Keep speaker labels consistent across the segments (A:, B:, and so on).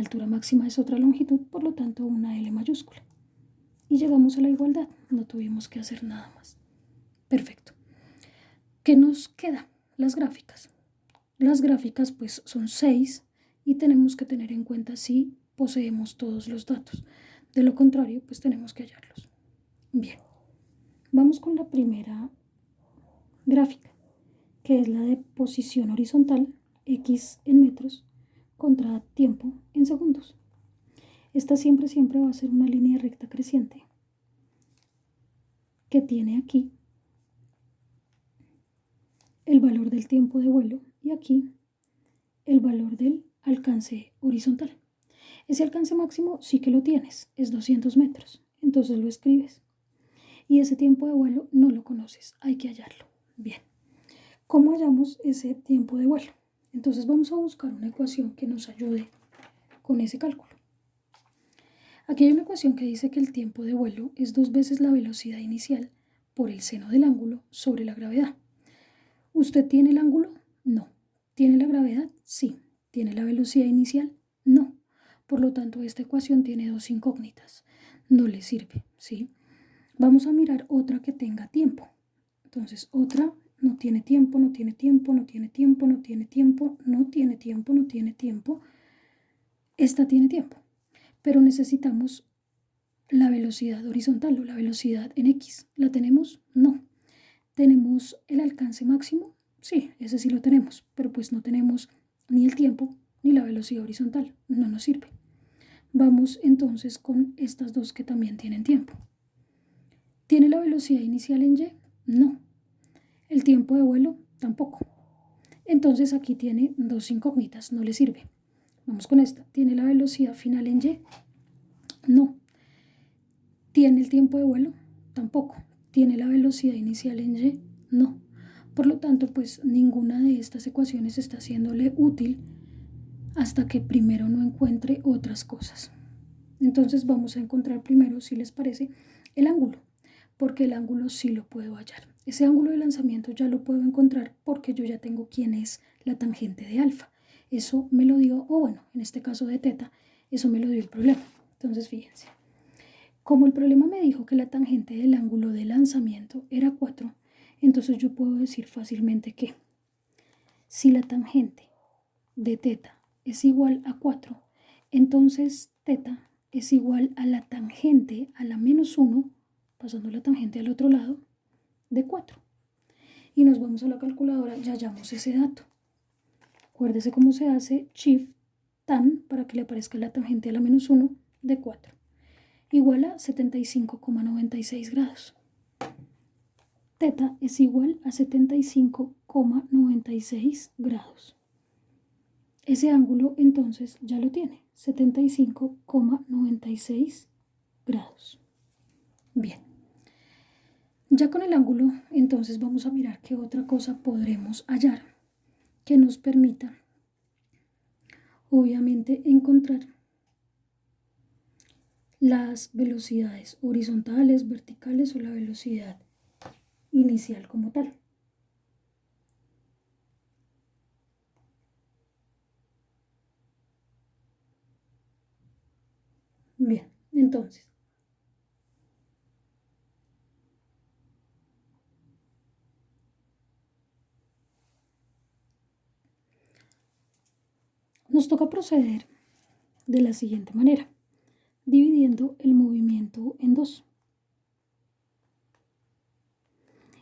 A: altura máxima es otra longitud, por lo tanto una L mayúscula. Y llegamos a la igualdad, no tuvimos que hacer nada más. Perfecto. ¿Qué nos queda? Las gráficas. Las gráficas pues son 6 y tenemos que tener en cuenta si poseemos todos los datos. De lo contrario, pues tenemos que hallarlos. Bien, vamos con la primera gráfica, que es la de posición horizontal, X en metros, contra tiempo en segundos. Esta siempre va a ser una línea recta creciente que tiene aquí el valor del tiempo de vuelo y aquí el valor del alcance horizontal. Ese alcance máximo sí que lo tienes, es 200 metros, entonces lo escribes. Y ese tiempo de vuelo no lo conoces, hay que hallarlo. Bien, ¿cómo hallamos ese tiempo de vuelo? Entonces vamos a buscar una ecuación que nos ayude con ese cálculo. Aquí hay una ecuación que dice que el tiempo de vuelo es 2 veces la velocidad inicial por el seno del ángulo sobre la gravedad. ¿Usted tiene el ángulo? No. ¿Tiene la gravedad? Sí. ¿Tiene la velocidad inicial? No. Por lo tanto, esta ecuación tiene dos incógnitas. No le sirve, ¿sí? Vamos a mirar otra que tenga tiempo. Entonces, otra no tiene tiempo, no tiene tiempo, no tiene tiempo, no tiene tiempo, no tiene tiempo, no tiene tiempo. Esta tiene tiempo, pero necesitamos la velocidad horizontal o la velocidad en X. ¿La tenemos? No. ¿Tenemos el alcance máximo? Sí, ese sí lo tenemos, pero pues no tenemos ni el tiempo ni la velocidad horizontal. No nos sirve. Vamos entonces con estas dos que también tienen tiempo. ¿Tiene la velocidad inicial en Y? No. ¿El tiempo de vuelo? Tampoco. Entonces aquí tiene dos incógnitas, no le sirve. Vamos con esta. ¿Tiene la velocidad final en Y? No. ¿Tiene el tiempo de vuelo? Tampoco. ¿Tiene la velocidad inicial en Y? No. Por lo tanto, pues ninguna de estas ecuaciones está haciéndole útil hasta que primero no encuentre otras cosas. Entonces vamos a encontrar primero, si les parece, el ángulo, porque el ángulo sí lo puedo hallar. Ese ángulo de lanzamiento ya lo puedo encontrar porque yo ya tengo quién es la tangente de alfa. Eso me lo dio, o bueno, en este caso de teta, eso me lo dio el problema. Entonces fíjense. Como el problema me dijo que la tangente del ángulo de lanzamiento era 4, entonces yo puedo decir fácilmente que si la tangente de teta es igual a 4, entonces teta es igual a la tangente a la menos 1, pasando la tangente al otro lado, de 4. Y nos vamos a la calculadora y hallamos ese dato. Acuérdese cómo se hace Shift tan para que le aparezca la tangente a la menos 1 de 4. Igual a 75,96 grados. Teta es igual a 75,96 grados. Ese ángulo entonces ya lo tiene, 75,96 grados. Bien, ya con el ángulo entonces vamos a mirar qué otra cosa podremos hallar que nos permita obviamente encontrar las velocidades horizontales, verticales o la velocidad inicial como tal. Bien, entonces nos toca proceder de la siguiente manera, dividiendo el movimiento en dos.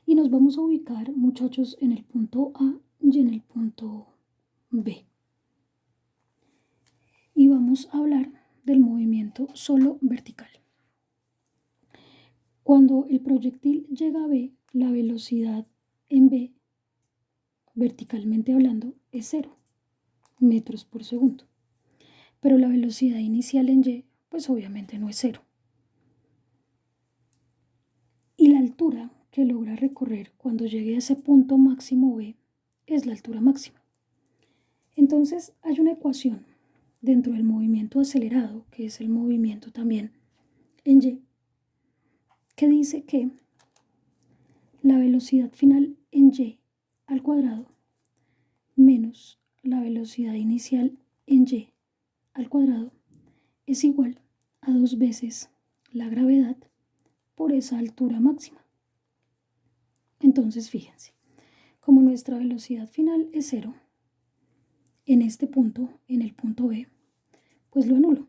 A: Y nos vamos a ubicar, muchachos, en el punto A y en el punto B. Y vamos a hablar del movimiento solo vertical. Cuando el proyectil llega a B, la velocidad en B, verticalmente hablando, es 0 metros por segundo. Pero la velocidad inicial en Y, pues obviamente no es 0. Y la altura que logra recorrer cuando llegue a ese punto máximo B es la altura máxima. Entonces hay una ecuación dentro del movimiento acelerado, que es el movimiento también en Y, que dice que la velocidad final en Y al cuadrado menos la velocidad inicial en Y al cuadrado es igual a 2 veces la gravedad por esa altura máxima. Entonces, fíjense, como nuestra velocidad final es 0, en este punto, en el punto B, pues lo anulo.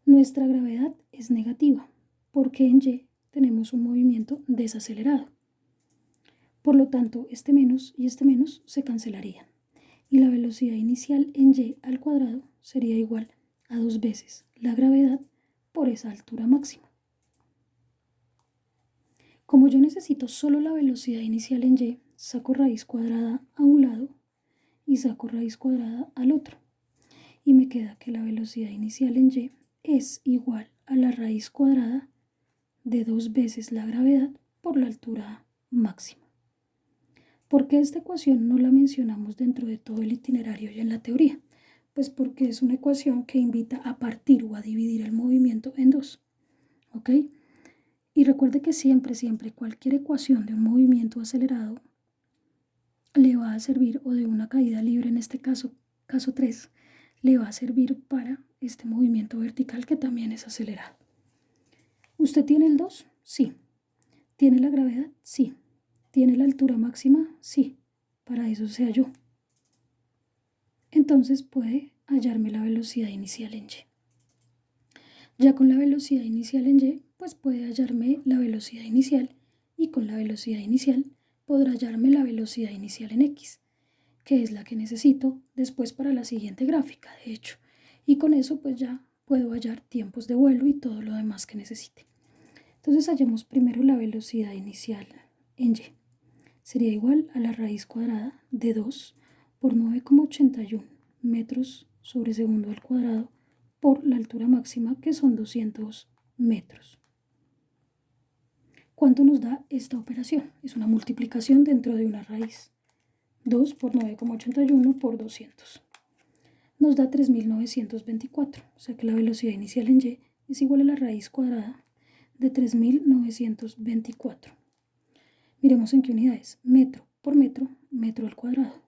A: Nuestra gravedad es negativa, porque en Y tenemos un movimiento desacelerado. Por lo tanto, este menos y este menos se cancelarían. Y la velocidad inicial en Y al cuadrado sería igual a 2 veces la gravedad por esa altura máxima. Como yo necesito solo la velocidad inicial en Y, saco raíz cuadrada a un lado y saco raíz cuadrada al otro. Y me queda que la velocidad inicial en Y es igual a la raíz cuadrada de 2 veces la gravedad por la altura máxima. ¿Por qué esta ecuación no la mencionamos dentro de todo el itinerario y en la teoría? Pues porque es una ecuación que invita a partir o a dividir el movimiento en dos. ¿Ok? Y recuerde que siempre, cualquier ecuación de un movimiento acelerado le va a servir, o de una caída libre en este caso 3, le va a servir para este movimiento vertical que también es acelerado. ¿Usted tiene el 2? Sí. ¿Tiene la gravedad? Sí. ¿Tiene la altura máxima? Sí. Para eso se halló. Entonces puede hallarme la velocidad inicial en Y. Ya con la velocidad inicial en Y, pues puede hallarme la velocidad inicial, y con la velocidad inicial podrá hallarme la velocidad inicial en X, que es la que necesito después para la siguiente gráfica, de hecho. Y con eso pues ya puedo hallar tiempos de vuelo y todo lo demás que necesite. Entonces hallemos primero la velocidad inicial en Y. Sería igual a la raíz cuadrada de 2 por 9,81 metros sobre segundo al cuadrado por la altura máxima, que son 200 metros. ¿Cuánto nos da esta operación? Es una multiplicación dentro de una raíz. 2 por 9,81 por 200. Nos da 3.924, o sea que la velocidad inicial en Y es igual a la raíz cuadrada de 3.924. Miremos en qué unidades. Metro por metro, metro al cuadrado,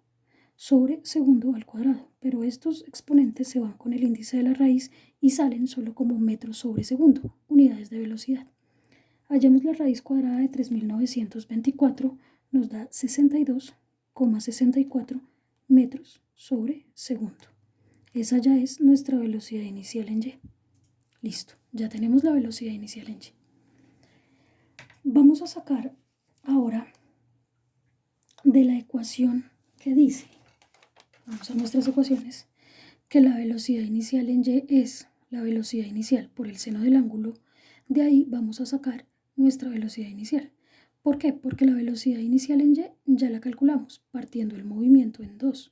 A: sobre segundo al cuadrado, pero estos exponentes se van con el índice de la raíz y salen solo como metros sobre segundo, unidades de velocidad. Hallamos la raíz cuadrada de 3.924, nos da 62,64 metros sobre segundo. Esa ya es nuestra velocidad inicial en Y. Listo, ya tenemos la velocidad inicial en Y. Vamos a sacar ahora de la ecuación que dice, vamos a nuestras ecuaciones, que la velocidad inicial en Y es la velocidad inicial por el seno del ángulo. De ahí vamos a sacar nuestra velocidad inicial. ¿Por qué? Porque la velocidad inicial en Y ya la calculamos partiendo el movimiento en 2.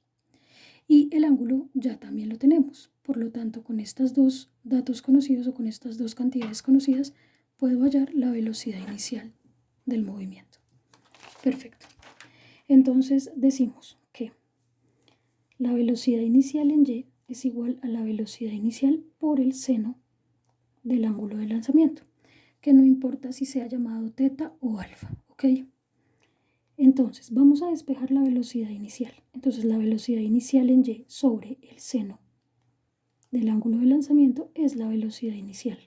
A: Y el ángulo ya también lo tenemos. Por lo tanto, con estos dos datos conocidos o con estas dos cantidades conocidas, puedo hallar la velocidad inicial del movimiento. Perfecto. Entonces decimos que la velocidad inicial en Y es igual a la velocidad inicial por el seno del ángulo de lanzamiento, que no importa si sea llamado teta o alfa, ¿ok? Entonces vamos a despejar la velocidad inicial. Entonces la velocidad inicial en Y sobre el seno del ángulo de lanzamiento es la velocidad inicial.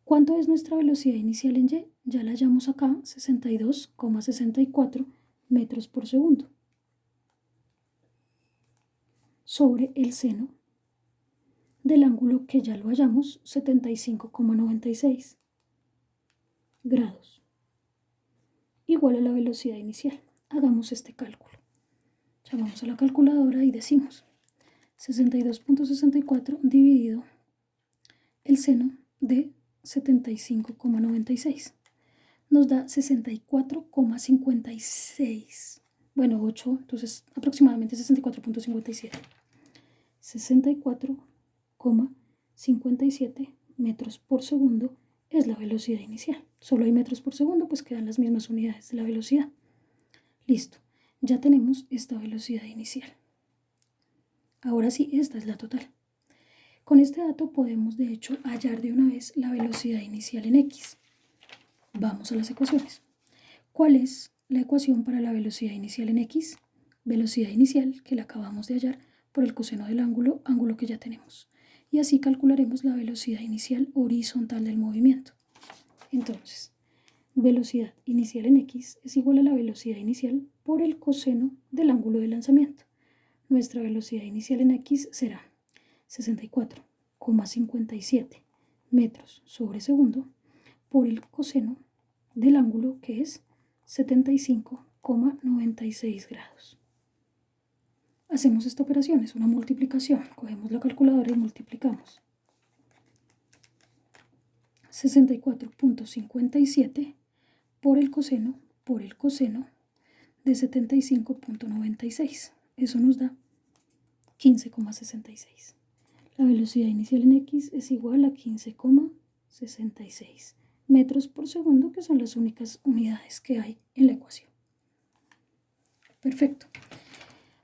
A: ¿Cuánto es nuestra velocidad inicial en Y? Ya la hallamos acá, 62,64 metros por segundo sobre el seno del ángulo que ya lo hallamos, 75,96 grados, igual a la velocidad inicial. Hagamos este cálculo. Llamamos a la calculadora y decimos 62,64 dividido el seno de 75,96. Nos da 64,56. Bueno, 8, entonces aproximadamente 64,57. 64,57 metros por segundo es la velocidad inicial. Solo hay metros por segundo, pues quedan las mismas unidades de la velocidad. Listo, ya tenemos esta velocidad inicial. Ahora sí, esta es la total. Con este dato podemos de hecho hallar de una vez la velocidad inicial en X. Vamos a las ecuaciones. ¿Cuál es la ecuación para la velocidad inicial en X? Velocidad inicial, que la acabamos de hallar, por el coseno del ángulo, ángulo que ya tenemos. Y así calcularemos la velocidad inicial horizontal del movimiento. Entonces, velocidad inicial en x es igual a la velocidad inicial por el coseno del ángulo de lanzamiento. Nuestra velocidad inicial en x será 64,57 metros sobre segundo por el coseno del ángulo, que es 75,96 grados. Hacemos esta operación, es una multiplicación. Cogemos la calculadora y multiplicamos. 64,57 por el coseno de 75,96. Eso nos da 15,66. La velocidad inicial en x es igual a 15,66 metros por segundo, que son las únicas unidades que hay en la ecuación. Perfecto.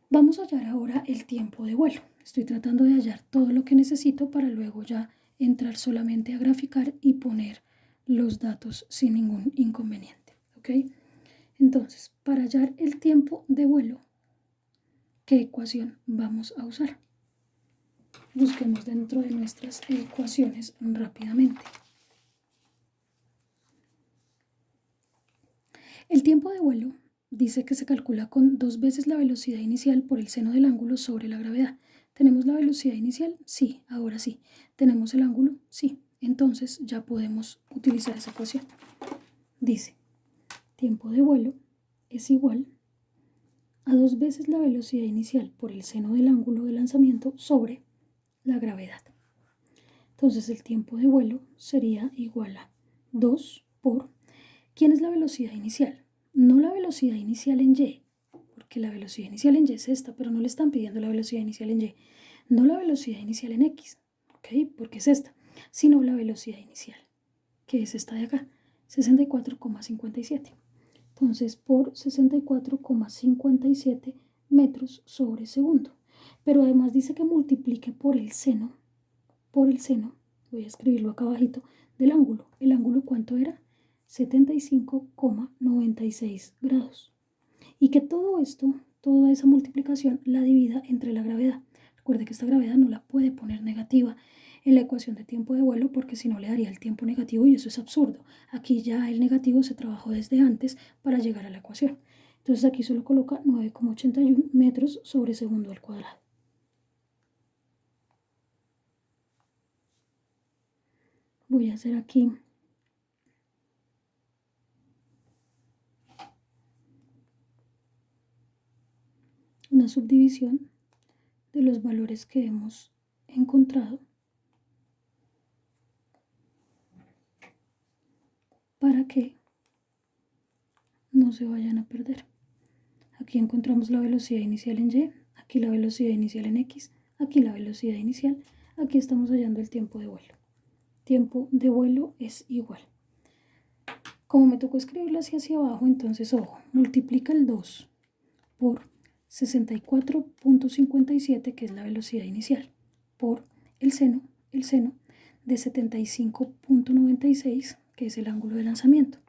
A: Vamos a hallar ahora el tiempo de vuelo. Estoy tratando de hallar todo lo que necesito para luego ya entrar solamente a graficar y poner los datos sin ningún inconveniente. ¿Ok? Entonces, para hallar el tiempo de vuelo, ¿qué ecuación vamos a usar? Busquemos dentro de nuestras ecuaciones rápidamente. El tiempo de vuelo dice que se calcula con 2 veces la velocidad inicial por el seno del ángulo sobre la gravedad. ¿Tenemos la velocidad inicial? Sí, ahora sí. ¿Tenemos el ángulo? Sí. Entonces ya podemos utilizar esa ecuación. Dice, tiempo de vuelo es igual a 2 veces la velocidad inicial por el seno del ángulo de lanzamiento sobre la gravedad. Entonces el tiempo de vuelo sería igual a 2 por... ¿Quién es la velocidad inicial? No la velocidad inicial en y, porque la velocidad inicial en y es esta, pero no le están pidiendo la velocidad inicial en y. No la velocidad inicial en x, ¿ok? Porque es esta, sino la velocidad inicial, que es esta de acá, 64,57. Entonces, por 64,57 metros sobre segundo. Pero además dice que multiplique por el seno, voy a escribirlo acá abajito, del ángulo. ¿El ángulo cuánto era? 75,96 grados. Y que todo esto, toda esa multiplicación la divida entre la gravedad. Recuerde que esta gravedad no la puede poner negativa en la ecuación de tiempo de vuelo, porque si no le daría el tiempo negativo y eso es absurdo. Aquí ya el negativo se trabajó desde antes para llegar a la ecuación. Entonces aquí solo coloca 9,81 metros sobre segundo al cuadrado. Voy a hacer aquí una subdivisión de los valores que hemos encontrado para que no se vayan a perder. Aquí encontramos la velocidad inicial en y, aquí la velocidad inicial en x, aquí la velocidad inicial, aquí estamos hallando el tiempo de vuelo. Tiempo de vuelo es igual. Como me tocó escribirlo hacia abajo, entonces, ojo, multiplica el 2 por 64,57, que es la velocidad inicial, por el seno de 75,96, que es el ángulo de lanzamiento.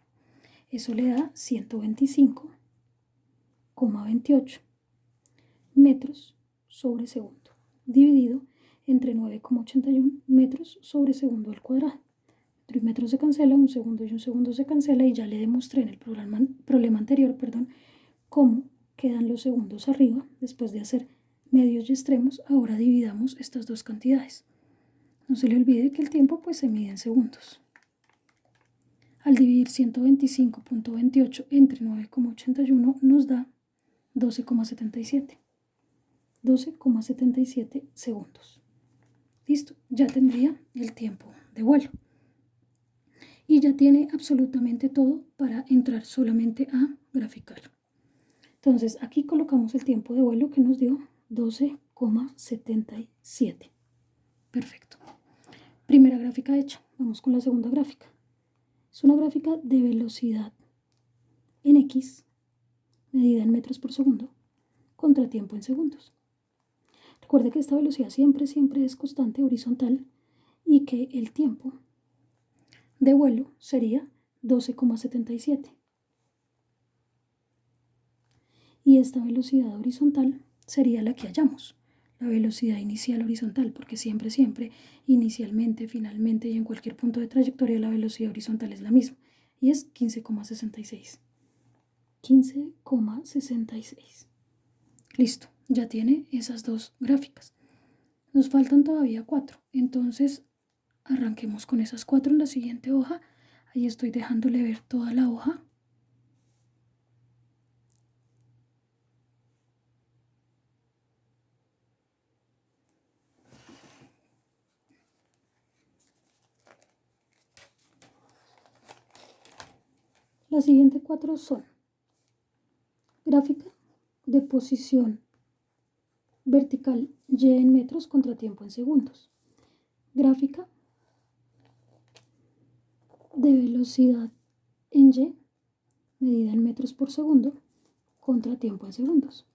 A: Eso le da 125,28 metros sobre segundo, dividido entre 9,81 metros sobre segundo al cuadrado. Metro y metro se cancela, un segundo y un segundo se cancela, y ya le demostré en el problema anterior, cómo quedan los segundos arriba después de hacer medios y extremos. Ahora dividamos estas dos cantidades. No se le olvide que el tiempo pues se mide en segundos. Al dividir 125,28 entre 9,81 nos da 12,77. 12,77 segundos. Listo, ya tendría el tiempo de vuelo. Y ya tiene absolutamente todo para entrar solamente a graficar. Entonces aquí colocamos el tiempo de vuelo que nos dio 12,77. Perfecto. Primera gráfica hecha. Vamos con la segunda gráfica. Es una gráfica de velocidad en x, medida en metros por segundo, contra tiempo en segundos. Recuerde que esta velocidad siempre es constante horizontal y que el tiempo de vuelo sería 12,77. Y esta velocidad horizontal sería la que hallamos, la velocidad inicial horizontal, porque siempre, inicialmente, finalmente y en cualquier punto de trayectoria la velocidad horizontal es la misma, y es 15,66. 15,66. Listo, ya tiene esas dos gráficas. Nos faltan todavía 4, entonces arranquemos con esas 4 en la siguiente hoja. Ahí estoy dejándole ver toda la hoja. Las siguientes 4 son gráfica de posición vertical y en metros contra tiempo en segundos. Gráfica de velocidad en y medida en metros por segundo contra tiempo en segundos.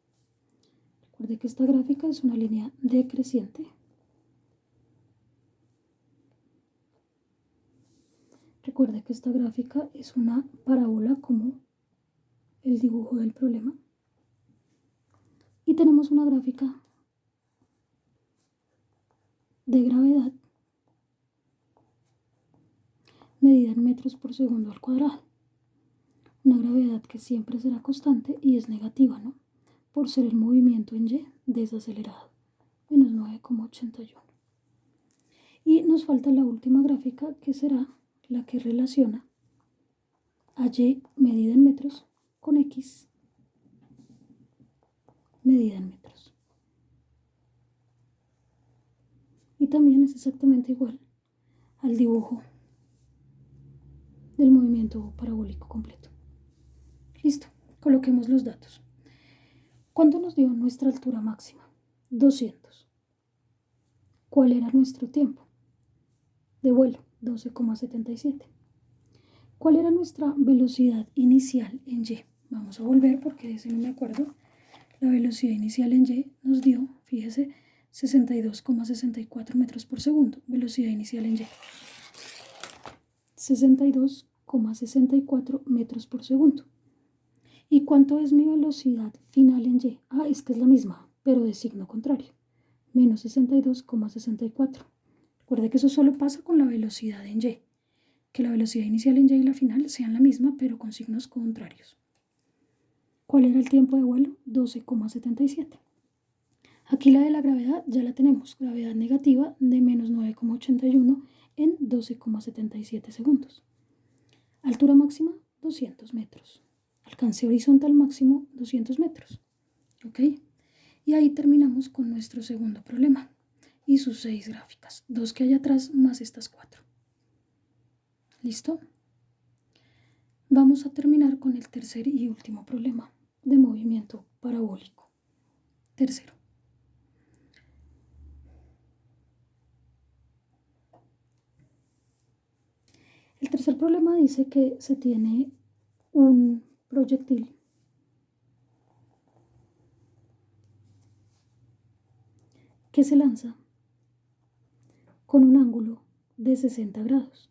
A: Recuerde que esta gráfica es una línea decreciente. Recuerde que esta gráfica es una parábola como el dibujo del problema. Y tenemos una gráfica de gravedad medida en metros por segundo al cuadrado. Una gravedad que siempre será constante y es negativa, ¿no? Por ser el movimiento en y desacelerado, menos 9,81. Y nos falta la última gráfica, que será la que relaciona a y medida en metros con x medida en metros. Y también es exactamente igual al dibujo del movimiento parabólico completo. Listo, coloquemos los datos. ¿Cuánto nos dio nuestra altura máxima? 200. ¿Cuál era nuestro tiempo de vuelo? 12,77. ¿Cuál era nuestra velocidad inicial en y? Vamos a volver porque de ese no me acuerdo. La velocidad inicial en y nos dio, fíjese, 62,64 metros por segundo. Velocidad inicial en y. 62,64 metros por segundo. ¿Y cuánto es mi velocidad final en y? Ah, es que es la misma, pero de signo contrario. Menos 62,64. Recuerde que eso solo pasa con la velocidad en y. Que la velocidad inicial en y y la final sean la misma, pero con signos contrarios. ¿Cuál era el tiempo de vuelo? 12,77. Aquí la de la gravedad ya la tenemos. Gravedad negativa de menos 9,81 en 12,77 segundos. Altura máxima, 200 metros. Alcance horizontal máximo, 200 metros. ¿Ok? Y ahí terminamos con nuestro segundo problema y sus 6 gráficas. 2 que hay atrás más estas 4. ¿Listo? Vamos a terminar con el tercer y último problema de movimiento parabólico. Tercero. El tercer problema dice que se tiene un proyectil que se lanza con un ángulo de 60 grados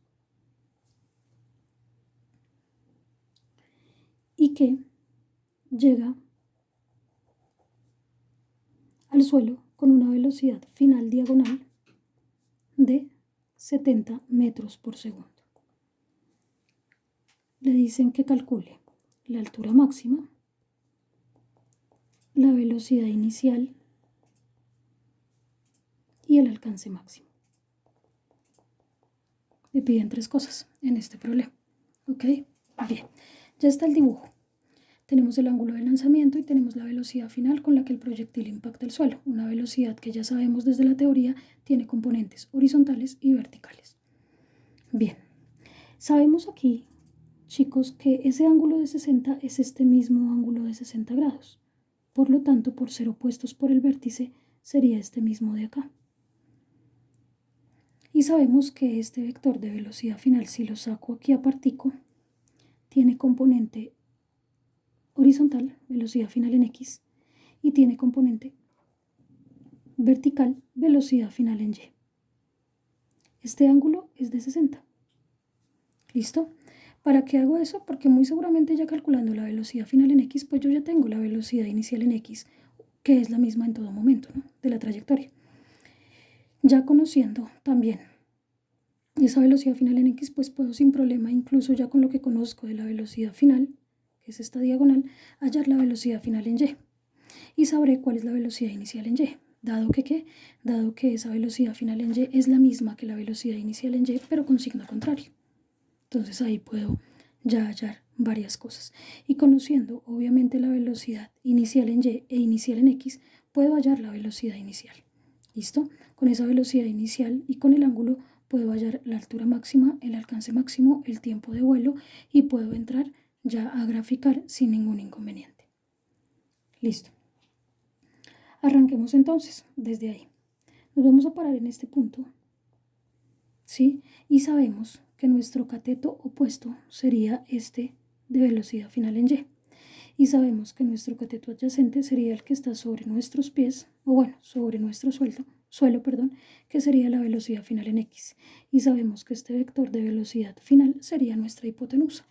A: y que llega al suelo con una velocidad final diagonal de 70 metros por segundo. Le dicen que calcule la altura máxima, la velocidad inicial y el alcance máximo. Le piden 3 cosas en este problema. ¿Ok? Bien, ya está el dibujo. Tenemos el ángulo de lanzamiento y tenemos la velocidad final con la que el proyectil impacta el suelo. Una velocidad que ya sabemos desde la teoría tiene componentes horizontales y verticales. Bien, sabemos aquí, chicos, que ese ángulo de 60 es este mismo ángulo de 60 grados. Por lo tanto, por ser opuestos por el vértice, sería este mismo de acá. Y sabemos que este vector de velocidad final, si lo saco aquí apartico, tiene componente horizontal, velocidad final en x, y tiene componente vertical, velocidad final en y. Este ángulo es de 60. ¿Listo? ¿Para qué hago eso? Porque muy seguramente ya calculando la velocidad final en x, pues yo ya tengo la velocidad inicial en x que es la misma en todo momento, ¿no?, de la trayectoria. Ya conociendo también esa velocidad final en X, pues puedo sin problema, incluso ya con lo que conozco de la velocidad final, que es esta diagonal, hallar la velocidad final en Y. Y sabré cuál es la velocidad inicial en Y, dado que esa velocidad final en Y es la misma que la velocidad inicial en Y, pero con signo contrario. Entonces ahí puedo ya hallar varias cosas. Y conociendo obviamente la velocidad inicial en Y e inicial en X, puedo hallar la velocidad inicial. ¿Listo? Con esa velocidad inicial y con el ángulo puedo hallar la altura máxima, el alcance máximo, el tiempo de vuelo y puedo entrar ya a graficar sin ningún inconveniente. Listo. Arranquemos entonces desde ahí. Nos vamos a parar en este punto, ¿sí? Y sabemos que nuestro cateto opuesto sería este de velocidad final en Y. Y sabemos que nuestro cateto adyacente sería el que está sobre nuestros pies, o bueno, sobre nuestro suelo, que sería la velocidad final en X. Y sabemos que este vector de velocidad final sería nuestra hipotenusa.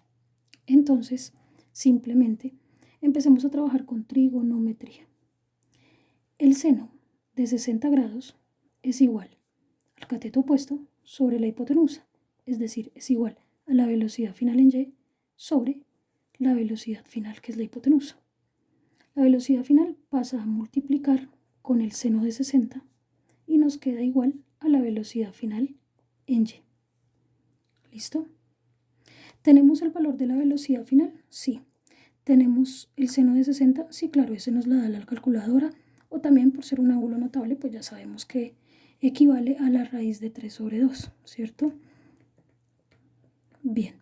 A: Entonces, simplemente empecemos a trabajar con trigonometría. El seno de 60 grados es igual al cateto opuesto sobre la hipotenusa, es decir, es igual a la velocidad final en Y sobre la velocidad final, que es la hipotenusa. La velocidad final pasa a multiplicar con el seno de 60 y nos queda igual a la velocidad final en Y. ¿Listo? ¿Tenemos el valor de la velocidad final? Sí. ¿Tenemos el seno de 60? Sí, claro, ese nos la da la calculadora, o también por ser un ángulo notable, pues ya sabemos que equivale a la raíz de 3 sobre 2, ¿cierto? Bien.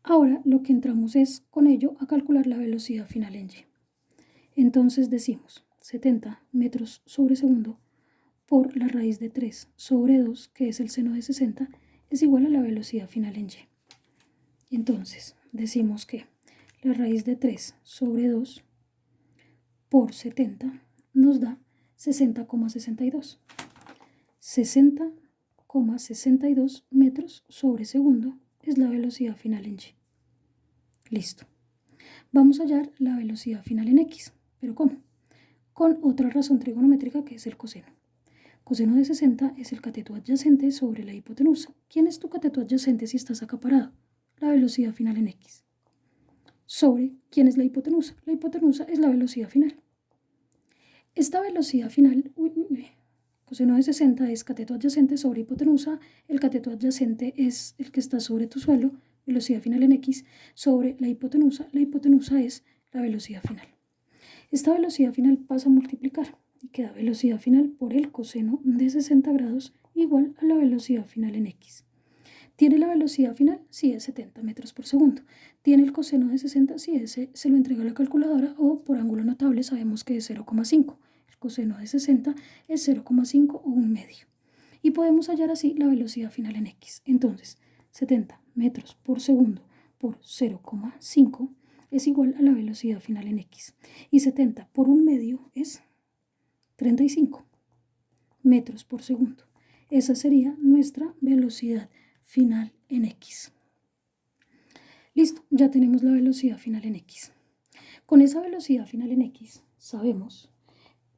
A: Ahora lo que entramos es con ello a calcular la velocidad final en Y. Entonces decimos 70 metros sobre segundo por la raíz de 3 sobre 2, que es el seno de 60, es igual a la velocidad final en Y. Entonces decimos que la raíz de 3 sobre 2 por 70 nos da 60,62. 60,62 metros sobre segundo es la velocidad final en Y. Listo. Vamos a hallar la velocidad final en X. ¿Pero cómo? Con otra razón trigonométrica, que es el coseno. Coseno de 60 es el cateto adyacente sobre la hipotenusa. ¿Quién es tu cateto adyacente si estás acá parado? La velocidad final en X. Sobre, ¿quién es la hipotenusa? La hipotenusa es la velocidad final. Esta velocidad final, coseno de 60 es cateto adyacente sobre hipotenusa, el cateto adyacente es el que está sobre tu suelo, velocidad final en X, sobre la hipotenusa es la velocidad final. Esta velocidad final pasa a multiplicar y queda velocidad final por el coseno de 60 grados igual a la velocidad final en X. ¿Tiene la velocidad final? Sí, es 70 metros por segundo. ¿Tiene el coseno de 60? Sí, ese se lo entrega a la calculadora, o por ángulo notable sabemos que es 0,5. El coseno de 60 es 0,5 o un medio. Y podemos hallar así la velocidad final en X. Entonces, 70 metros por segundo por 0,5 es igual a la velocidad final en X. Y 70 por un medio es 35 metros por segundo. Esa sería nuestra velocidad final en X. Listo, ya tenemos la velocidad final en X. Con esa velocidad final en X sabemos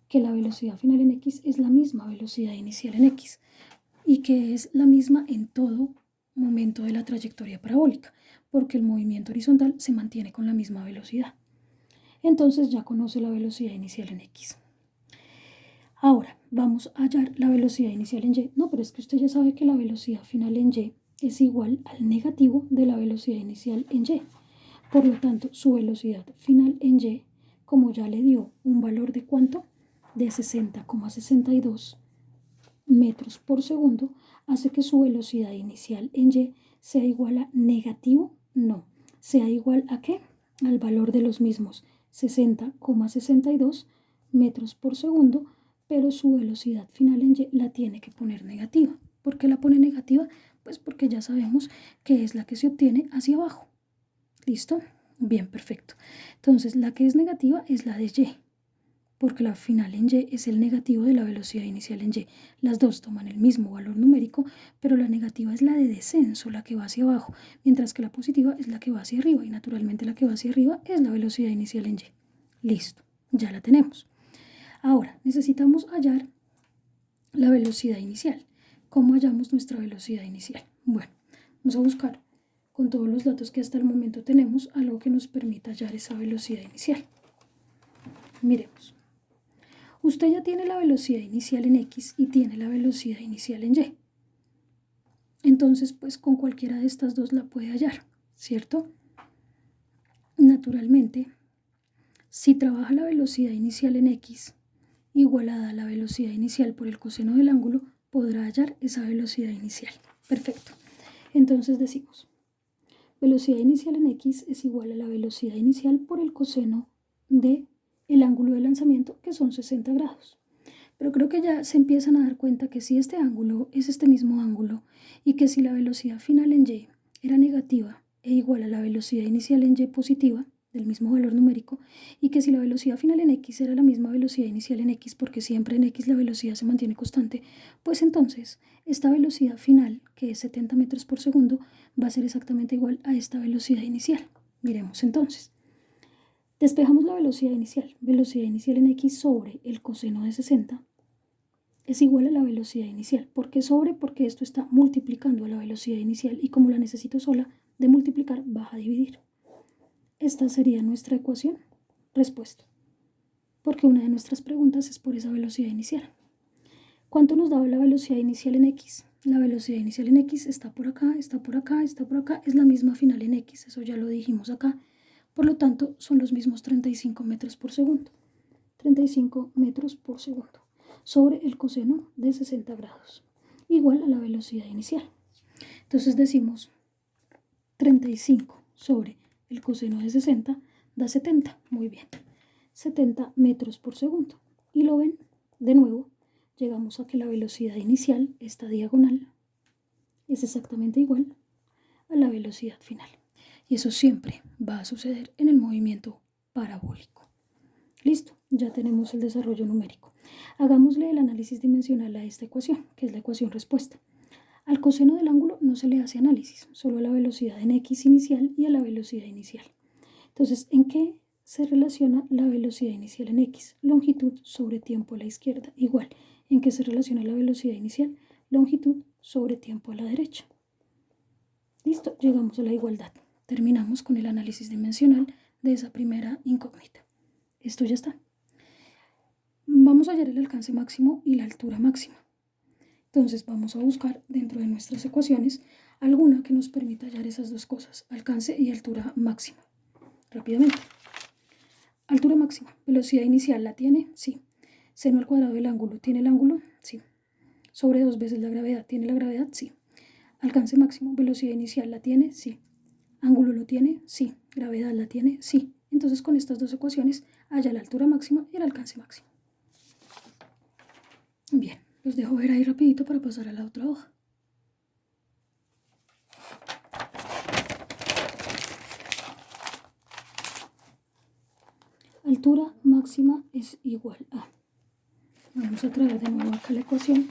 A: que la velocidad final en X es la misma velocidad inicial en X y que es la misma en todo momento de la trayectoria parabólica, porque el movimiento horizontal se mantiene con la misma velocidad. Entonces ya conoce la velocidad inicial en X. Ahora vamos a hallar la velocidad inicial en Y. No, pero es que usted ya sabe que la velocidad final en Y es igual al negativo de la velocidad inicial en Y. Por lo tanto, su velocidad final en Y, como ya le dio un valor de ¿cuánto? De 60,62 metros por segundo, hace que su velocidad inicial en Y sea igual a negativo, no, sea igual a ¿qué? Al valor de los mismos, 60,62 metros por segundo, pero su velocidad final en Y la tiene que poner negativa. ¿Por qué la pone negativa? Pues porque ya sabemos que es la que se obtiene hacia abajo. ¿Listo? Bien, perfecto. Entonces, la que es negativa es la de Y, porque la final en Y es el negativo de la velocidad inicial en Y. Las dos toman el mismo valor numérico, pero la negativa es la de descenso, la que va hacia abajo, mientras que la positiva es la que va hacia arriba, y naturalmente la que va hacia arriba es la velocidad inicial en Y. Listo, ya la tenemos. Ahora, necesitamos hallar la velocidad inicial. ¿Cómo hallamos nuestra velocidad inicial? Bueno, vamos a buscar con todos los datos que hasta el momento tenemos algo que nos permita hallar esa velocidad inicial. Miremos. Usted ya tiene la velocidad inicial en X y tiene la velocidad inicial en Y. Entonces, pues con cualquiera de estas dos la puede hallar, ¿cierto? Naturalmente, si trabaja la velocidad inicial en X igualada a la velocidad inicial por el coseno del ángulo, podrá hallar esa velocidad inicial. Perfecto. Entonces decimos, velocidad inicial en X es igual a la velocidad inicial por el coseno del ángulo de lanzamiento, que son 60 grados. Pero creo que ya se empiezan a dar cuenta que si este ángulo es este mismo ángulo y que si la velocidad final en Y era negativa e igual a la velocidad inicial en Y positiva, del mismo valor numérico, y que si la velocidad final en X era la misma velocidad inicial en X, porque siempre en X la velocidad se mantiene constante, pues entonces esta velocidad final, que es 70 metros por segundo, va a ser exactamente igual a esta velocidad inicial. Miremos entonces. Despejamos la velocidad inicial. Velocidad inicial en X sobre el coseno de 60 es igual a la velocidad inicial. ¿Por qué sobre? Porque esto está multiplicando a la velocidad inicial y como la necesito sola, de multiplicar baja a dividir. Esta sería nuestra ecuación. Respuesta. Porque una de nuestras preguntas es por esa velocidad inicial. ¿Cuánto nos daba la velocidad inicial en X? La velocidad inicial en X está por acá, está por acá, está por acá. Es la misma final en X, eso ya lo dijimos acá. Por lo tanto, son los mismos 35 metros por segundo. 35 metros por segundo sobre el coseno de 60 grados, igual a la velocidad inicial. Entonces decimos 35 sobre el coseno de 60 da 70, muy bien, 70 metros por segundo. Y lo ven, de nuevo, llegamos a que la velocidad inicial, esta diagonal, es exactamente igual a la velocidad final. Y eso siempre va a suceder en el movimiento parabólico. Listo, ya tenemos el desarrollo numérico. Hagámosle el análisis dimensional a esta ecuación, que es la ecuación respuesta. Al coseno del ángulo no se le hace análisis, solo a la velocidad en X inicial y a la velocidad inicial. Entonces, ¿en qué se relaciona la velocidad inicial en X? Longitud sobre tiempo a la izquierda. Igual, ¿en qué se relaciona la velocidad inicial? Longitud sobre tiempo a la derecha. Listo, llegamos a la igualdad. Terminamos con el análisis dimensional de esa primera incógnita. Esto ya está. Vamos a hallar el alcance máximo y la altura máxima. Entonces vamos a buscar dentro de nuestras ecuaciones alguna que nos permita hallar esas dos cosas, alcance y altura máxima. Rápidamente. Altura máxima. Velocidad inicial, ¿la tiene? Sí. Seno al cuadrado del ángulo, ¿tiene el ángulo? Sí. Sobre 2 veces la gravedad, ¿tiene la gravedad? Sí. Alcance máximo. Velocidad inicial, ¿la tiene? Sí. ¿Ángulo lo tiene? Sí. ¿Gravedad la tiene? Sí. Entonces con estas dos ecuaciones halla la altura máxima y el alcance máximo. Bien, los dejo ver ahí rapidito para pasar a la otra hoja. Altura máxima es igual a, vamos a traer de nuevo acá la ecuación,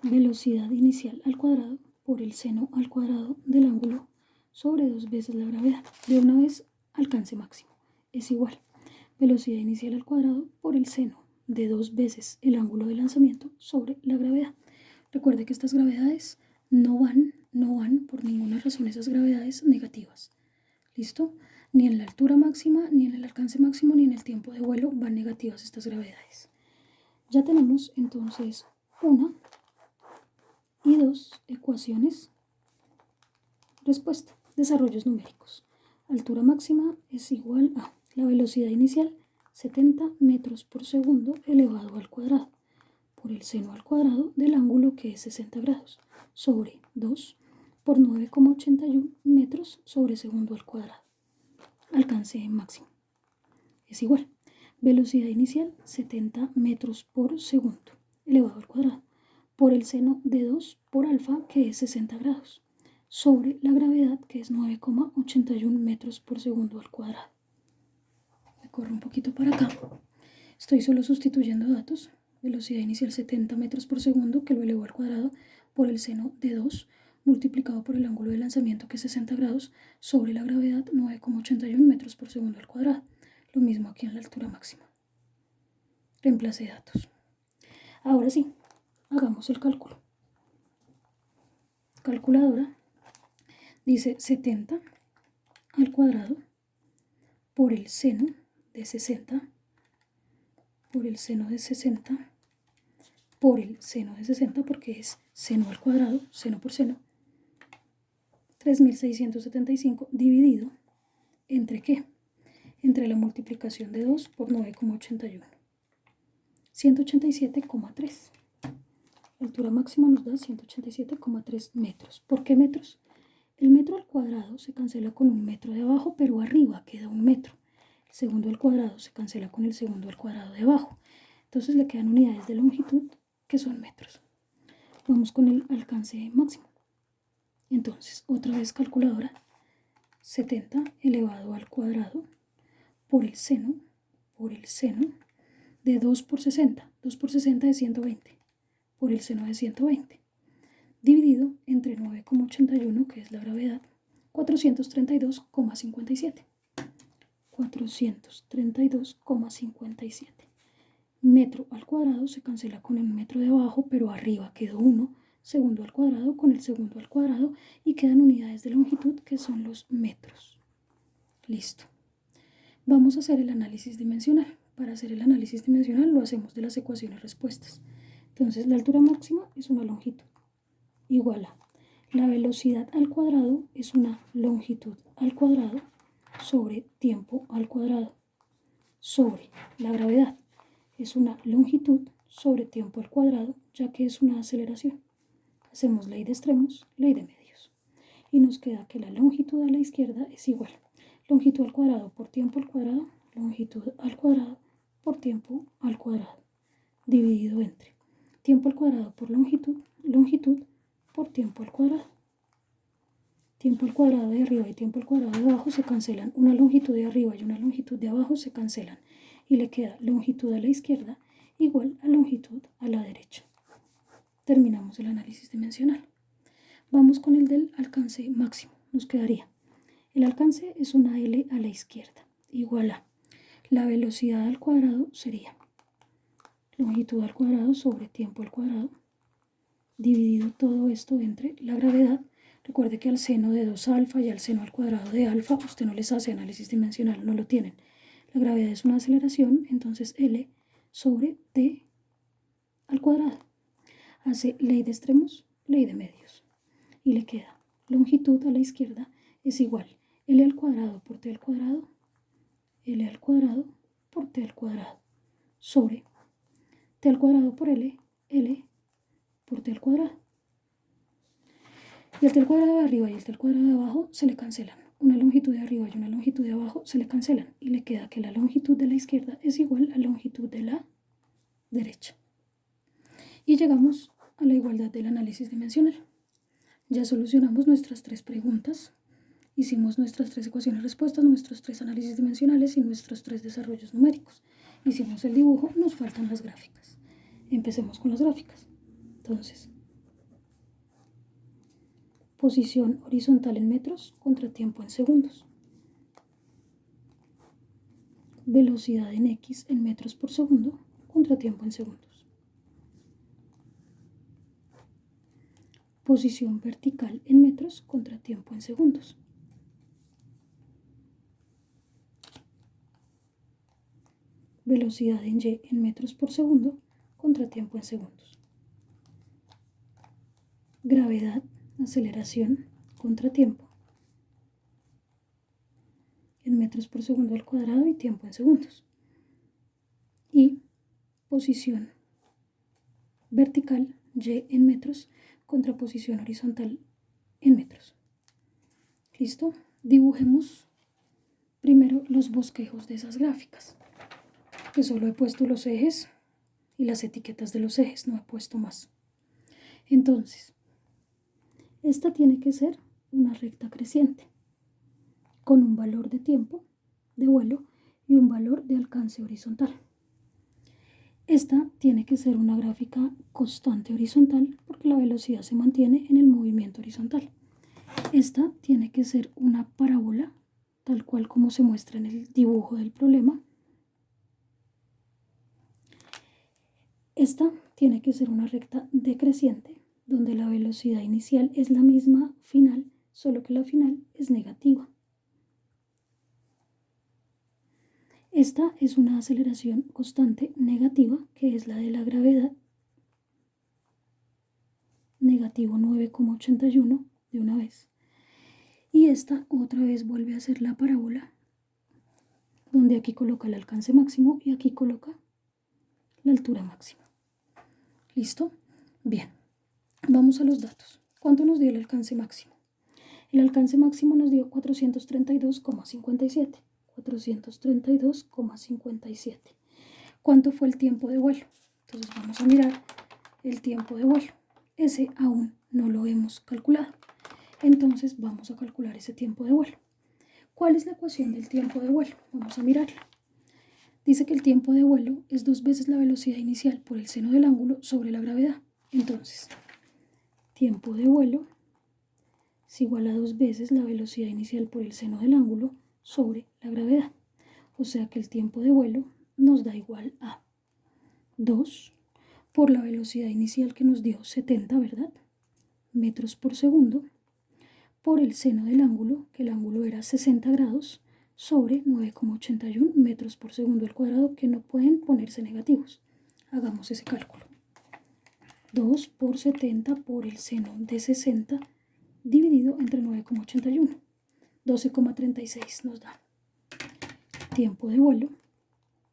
A: velocidad inicial al cuadrado por el seno al cuadrado del ángulo sobre 2 veces la gravedad. De una vez, alcance máximo es igual, velocidad inicial al cuadrado por el seno de 2 veces el ángulo de lanzamiento sobre la gravedad. Recuerde que estas gravedades no van por ninguna razón, esas gravedades negativas. ¿Listo? Ni en la altura máxima, ni en el alcance máximo, ni en el tiempo de vuelo van negativas estas gravedades. Ya tenemos entonces una y dos ecuaciones. Respuesta. Desarrollos numéricos. Altura máxima es igual a la velocidad inicial 70 metros por segundo elevado al cuadrado por el seno al cuadrado del ángulo que es 60 grados sobre 2 por 9,81 metros sobre segundo al cuadrado. Alcance máximo es igual. Velocidad inicial 70 metros por segundo elevado al cuadrado por el seno de 2 por alfa que es 60 grados sobre la gravedad que es 9,81 metros por segundo al cuadrado. Me corro un poquito para acá. Estoy solo sustituyendo datos. Velocidad inicial 70 metros por segundo que lo elevo al cuadrado por el seno de 2 multiplicado por el ángulo de lanzamiento que es 60 grados sobre la gravedad 9,81 metros por segundo al cuadrado. Lo mismo aquí en la altura máxima. Reemplace datos. Ahora sí, hagamos el cálculo. Calculadora dice 70 al cuadrado por el seno de 60 por el seno de 60 por el seno de 60 porque es seno al cuadrado, seno por seno, 3675 dividido entre ¿qué? Entre la multiplicación de 2 por 9,81. 187,3. La altura máxima nos da 187,3 metros. ¿Por qué metros? El metro al cuadrado se cancela con un metro de abajo, pero arriba queda un metro. El segundo al cuadrado se cancela con el segundo al cuadrado de abajo. Entonces le quedan unidades de longitud que son metros. Vamos con el alcance máximo. Entonces, otra vez calculadora, 70 elevado al cuadrado por el seno de 2 por 60. 2 por 60 es 120, por el seno de 120, dividido entre 9,81, que es la gravedad, 432,57. 432,57. Metro al cuadrado se cancela con el metro de abajo, pero arriba quedó 1. Segundo al cuadrado con el segundo al cuadrado y quedan unidades de longitud que son los metros. Listo. Vamos a hacer el análisis dimensional. Para hacer el análisis dimensional lo hacemos de las ecuaciones respuestas. Entonces la altura máxima es una longitud igual a la velocidad al cuadrado es una longitud al cuadrado sobre tiempo al cuadrado sobre la gravedad es una longitud sobre tiempo al cuadrado, ya que es una aceleración. Hacemos ley de extremos, ley de medios. Y nos queda que la longitud a la izquierda es igual. Longitud al cuadrado por tiempo al cuadrado, longitud al cuadrado por tiempo al cuadrado, dividido entre tiempo al cuadrado por longitud, longitud por tiempo al cuadrado. Tiempo al cuadrado de arriba y tiempo al cuadrado de abajo se cancelan. Una longitud de arriba y una longitud de abajo se cancelan. Y le queda longitud a la izquierda igual a longitud a la derecha. Terminamos el análisis dimensional. Vamos con el del alcance máximo. Nos quedaría. El alcance es una L a la izquierda, igual a la velocidad al cuadrado sería longitud al cuadrado sobre tiempo al cuadrado, dividido todo esto entre la gravedad. Recuerde que al seno de 2 alfa y al seno al cuadrado de alfa usted no les hace análisis dimensional, no lo tienen. La gravedad es una aceleración, entonces L sobre T al cuadrado. Hace ley de extremos, ley de medios. Y le queda longitud a la izquierda es igual L al cuadrado por T al cuadrado, L al cuadrado por T al cuadrado, sobre T al cuadrado por L, L por T al cuadrado. Y el T al cuadrado de arriba y el T al cuadrado de abajo se le cancelan. Una longitud de arriba y una longitud de abajo se le cancelan. Y le queda que la longitud de la izquierda es igual a la longitud de la derecha. Y llegamos a la igualdad del análisis dimensional. Ya solucionamos nuestras 3 preguntas. Hicimos nuestras 3 ecuaciones respuestas, nuestros 3 análisis dimensionales y nuestros 3 desarrollos numéricos. Hicimos el dibujo, nos faltan las gráficas. Empecemos con las gráficas. Entonces, posición horizontal en metros contra tiempo en segundos. Velocidad en X en metros por segundo contra tiempo en segundos. Posición vertical en metros contra tiempo en segundos. Velocidad en Y en metros por segundo contra tiempo en segundos. Gravedad, aceleración contra tiempo en metros por segundo al cuadrado y tiempo en segundos. Y posición vertical Y en metros contra posición horizontal en metros. ¿Listo? Dibujemos primero los bosquejos de esas gráficas, que solo he puesto los ejes y las etiquetas de los ejes, no he puesto más. Entonces, esta tiene que ser una recta creciente, con un valor de tiempo de vuelo y un valor de alcance horizontal. Esta tiene que ser una gráfica constante horizontal porque la velocidad se mantiene en el movimiento horizontal. Esta tiene que ser una parábola, tal cual como se muestra en el dibujo del problema, Esta tiene que ser una recta decreciente, donde la velocidad inicial es la misma final, solo que la final es negativa. Esta es una aceleración constante negativa, que es la de la gravedad, negativo 9,81 de una vez. Y esta otra vez vuelve a ser la parábola, donde aquí coloca el alcance máximo y aquí coloca la altura máxima. ¿Listo? Bien, vamos a los datos. ¿Cuánto nos dio el alcance máximo? El alcance máximo nos dio 432,57. 432,57. ¿Cuánto fue el tiempo de vuelo? Entonces vamos a mirar el tiempo de vuelo. Ese aún no lo hemos calculado. Entonces vamos a calcular ese tiempo de vuelo. ¿Cuál es la ecuación del tiempo de vuelo? Vamos a mirarla. Dice que el tiempo de vuelo es 2 veces la velocidad inicial por el seno del ángulo sobre la gravedad. Entonces, tiempo de vuelo es igual a 2 veces la velocidad inicial por el seno del ángulo sobre la gravedad. O sea que el tiempo de vuelo nos da igual a 2 por la velocidad inicial que nos dio 70, ¿verdad? Metros por segundo, por el seno del ángulo, que el ángulo era 60 grados, sobre 9,81 metros por segundo al cuadrado, que no pueden ponerse negativos. Hagamos ese cálculo. 2 por 70 por el seno de 60 dividido entre 9,81. 12,36 nos da. Tiempo de vuelo